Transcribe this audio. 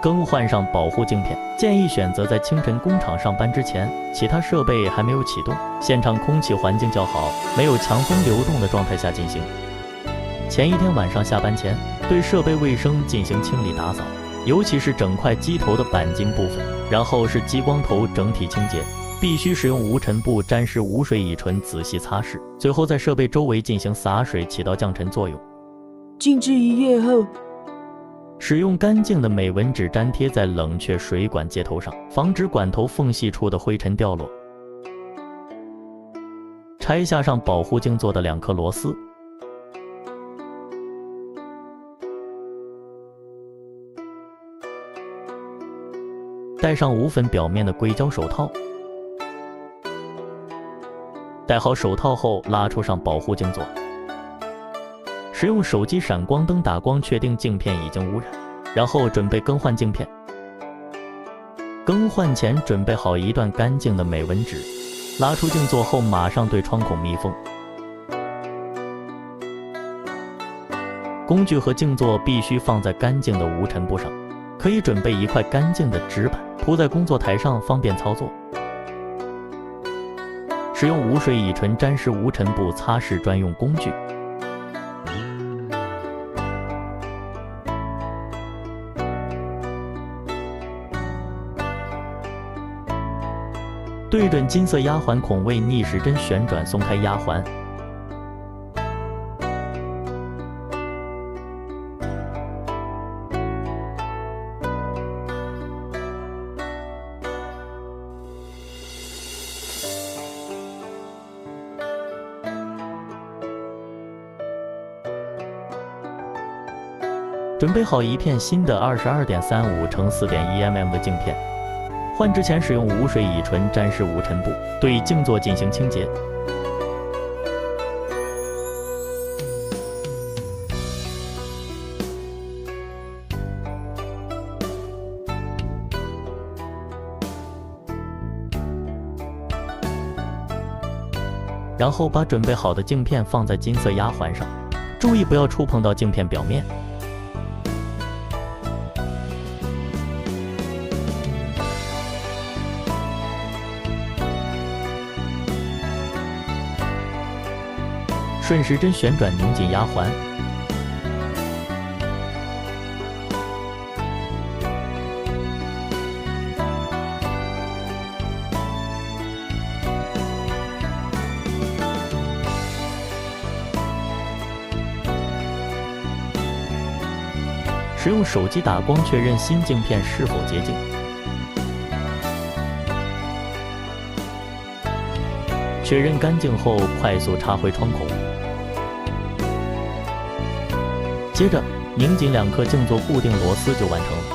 更换上保护镜片，建议选择在清晨工厂上班之前，其他设备还没有启动，现场空气环境较好，没有强风流动的状态下进行。前一天晚上下班前，对设备卫生进行清理打扫，尤其是整块机头的钣金部分，然后是激光头整体清洁，必须使用无尘布沾湿无水乙醇仔细擦拭，最后在设备周围进行洒水，起到降尘作用。静置1夜后，使用干净的美纹纸粘贴在冷却水管接头上，防止管头缝隙处的灰尘掉落。拆下上保护镜座的2颗螺丝，戴上无粉表面的硅胶手套。戴好手套后，拉出上保护镜座。使用手机闪光灯打光，确定镜片已经污染，然后准备更换镜片。更换前准备好一段干净的美纹纸，拉出镜座后马上对窗孔密封。工具和镜座必须放在干净的无尘布上，可以准备一块干净的纸板铺在工作台上，方便操作。使用无水乙醇沾湿无尘布擦拭专用工具。对准金色压环孔位，逆时针旋转松开压环。准备好一片新的22.35×4.1mm的镜片。换之前使用无水乙醇沾湿无尘布，对镜座进行清洁。然后把准备好的镜片放在金色压环上，注意不要触碰到镜片表面。顺时针旋转拧紧压环，使用手机打光确认新镜片是否洁净。确认干净后，快速插回窗口。接着，拧紧2颗镜座固定螺丝就完成了。